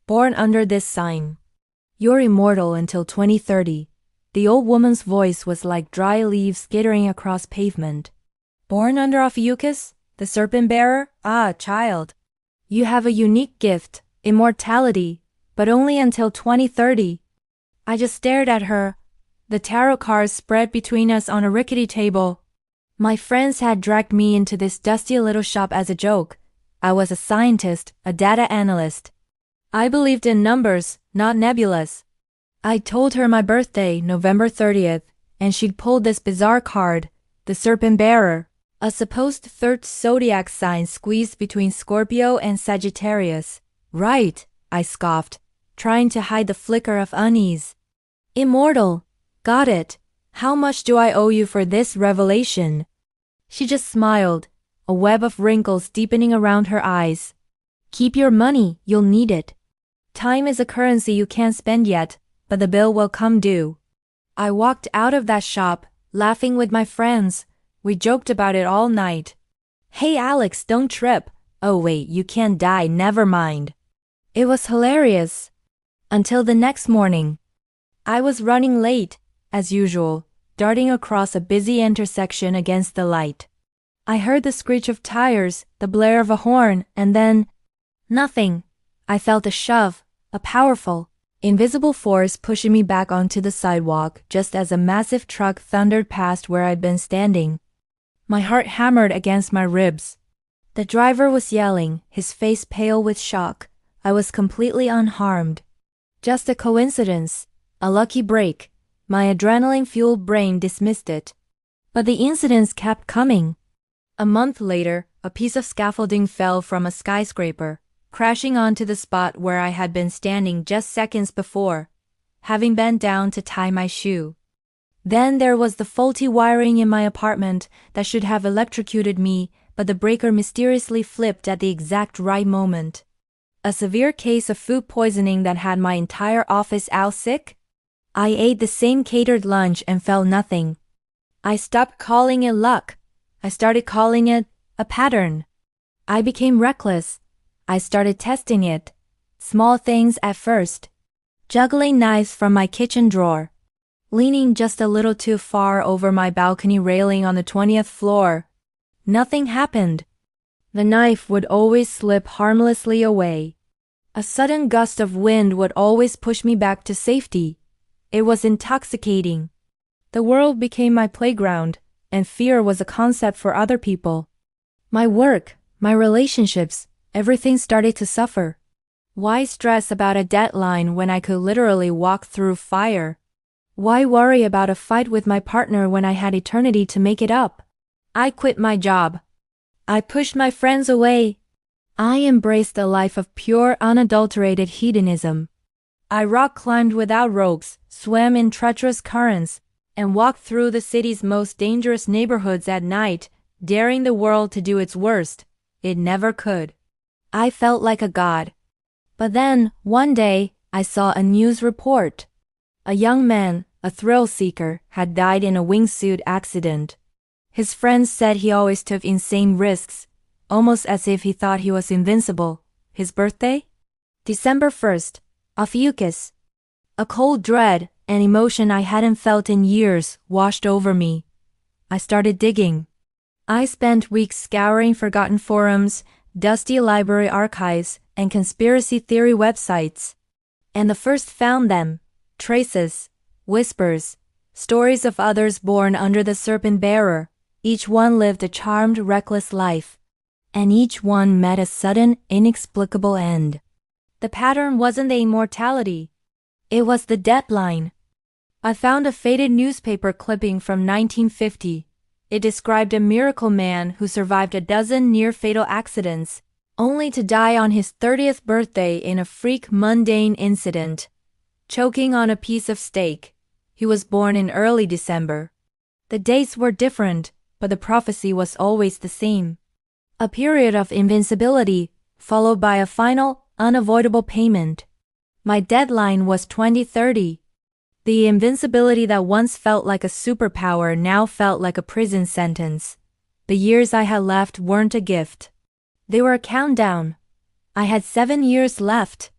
Born under this sign. You're immortal until 2030. The old woman's voice was like dry leaves skittering across pavement. Born under Ophiuchus, the serpent bearer? Ah, child. You have a unique gift, immortality, but only until 2030. I just stared at her. The tarot cards spread between us on a rickety table. My friends had dragged me into this dusty little shop as a joke. I was a scientist, a data analyst. I believed in numbers, not nebulas. I told her my birthday, November 30th, and she'd pulled this bizarre card, the serpent bearer, a supposed third zodiac sign squeezed between Scorpio and Sagittarius. Right, I scoffed, trying to hide the flicker of unease. Immortal. Got it. How much do I owe you for this revelation? She just smiled, a web of wrinkles deepening around her eyes. Keep your money, you'll need it. Time is a currency you can't spend yet, but the bill will come due. I walked out of that shop, laughing with my friends. We joked about it all night. Hey Alex, don't trip. Oh wait, you can't die, never mind. It was hilarious. Until the next morning. I was running late, as usual, darting across a busy intersection against the light. I heard the screech of tires, the blare of a horn, and then nothing. I felt a shove, a powerful, invisible force pushing me back onto the sidewalk just as a massive truck thundered past where I'd been standing. My heart hammered against my ribs. The driver was yelling, his face pale with shock. I was completely unharmed. Just a coincidence, a lucky break. My adrenaline-fueled brain dismissed it. But the incidents kept coming. A month later, a piece of scaffolding fell from a skyscraper, crashing onto the spot where I had been standing just seconds before, having bent down to tie my shoe. Then there was the faulty wiring in my apartment that should have electrocuted me, but the breaker mysteriously flipped at the exact right moment. A severe case of food poisoning that had my entire office out sick? I ate the same catered lunch and felt nothing. I stopped calling it luck. I started calling it a pattern. I became reckless. I started testing it. Small things at first. Juggling knives from my kitchen drawer. Leaning just a little too far over my balcony railing on the 20th floor. Nothing happened. The knife would always slip harmlessly away. A sudden gust of wind would always push me back to safety. It was intoxicating. The world became my playground, and fear was a concept for other people. My work, my relationships, everything started to suffer. Why stress about a deadline when I could literally walk through fire? Why worry about a fight with my partner when I had eternity to make it up? I quit my job. I pushed my friends away. I embraced a life of pure, unadulterated hedonism. I rock climbed without ropes, swam in treacherous currents, and walked through the city's most dangerous neighborhoods at night, daring the world to do its worst. It never could. I felt like a god. But then, one day, I saw a news report. A young man, a thrill seeker, had died in a wingsuit accident. His friends said he always took insane risks, almost as if he thought he was invincible. His birthday? December 1st. Ophiuchus. A cold dread, an emotion I hadn't felt in years, washed over me. I started digging. I spent weeks scouring forgotten forums, dusty library archives, and conspiracy theory websites. And the first found them. Traces, whispers, stories of others born under the serpent bearer. Each one lived a charmed, reckless life. And each one met a sudden, inexplicable end. The pattern wasn't the immortality. It was the deadline. I found a faded newspaper clipping from 1950. It described a miracle man who survived a dozen near-fatal accidents, only to die on his 30th birthday in a freak mundane incident. Choking on a piece of steak. He was born in early December. The dates were different, but the prophecy was always the same. A period of invincibility, followed by a final, unavoidable payment. My deadline was 2030. The invincibility that once felt like a superpower now felt like a prison sentence. The years I had left weren't a gift. They were a countdown. I had 7 years left.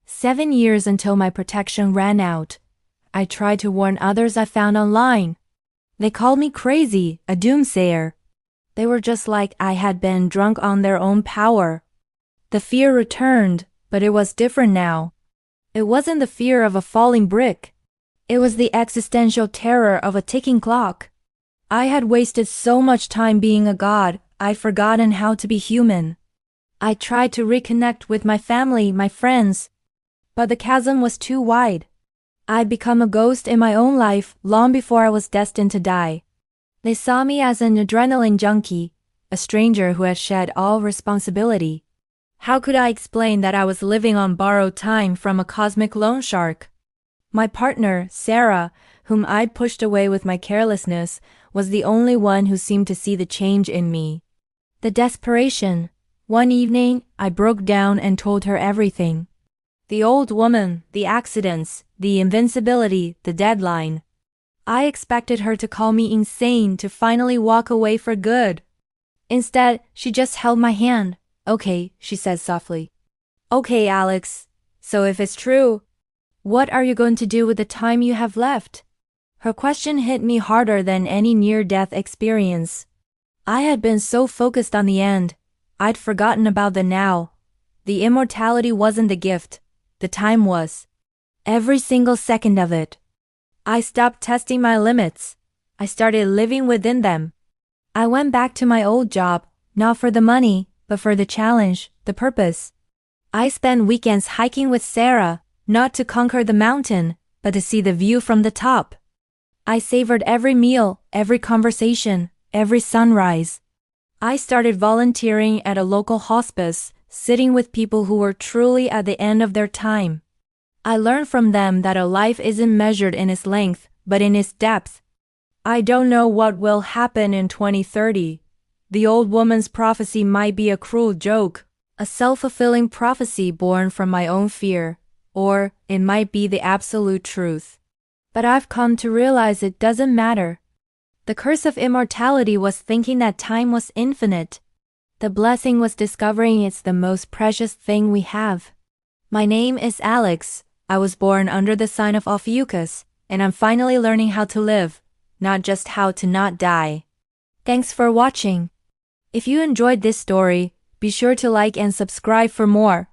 7 years until my protection ran out. I tried to warn others I found online. They called me crazy, a doomsayer. They were just like I had been drunk on their own power. The fear returned, but it was different now. It wasn't the fear of a falling brick. It was the existential terror of a ticking clock. I had wasted so much time being a god, I'd forgotten how to be human. I tried to reconnect with my family, my friends, but the chasm was too wide. I'd become a ghost in my own life long before I was destined to die. They saw me as an adrenaline junkie, a stranger who had shed all responsibility. How could I explain that I was living on borrowed time from a cosmic loan shark? My partner, Sarah, whom I'd pushed away with my carelessness, was the only one who seemed to see the change in me. The desperation. One evening, I broke down and told her everything. The old woman, the accidents, the invincibility, the deadline. I expected her to call me insane to finally walk away for good. Instead, she just held my hand. "Okay," she said softly. "Okay, Alex. So if it's true, what are you going to do with the time you have left?" Her question hit me harder than any near-death experience. I had been so focused on the end, I'd forgotten about the now. The immortality wasn't the gift. The time was. Every single second of it. I stopped testing my limits. I started living within them. I went back to my old job, not for the money, but for the challenge, the purpose. I spent weekends hiking with Sarah, not to conquer the mountain, but to see the view from the top. I savored every meal, every conversation, every sunrise. I started volunteering at a local hospice, sitting with people who were truly at the end of their time. I learned from them that a life isn't measured in its length, but in its depth. I don't know what will happen in 2030. The old woman's prophecy might be a cruel joke, a self-fulfilling prophecy born from my own fear, or it might be the absolute truth. But I've come to realize it doesn't matter. The curse of immortality was thinking that time was infinite. The blessing was discovering it's the most precious thing we have. My name is Alex. I was born under the sign of Ophiuchus, and I'm finally learning how to live, not just how to not die. Thanks for watching. If you enjoyed this story, be sure to like and subscribe for more.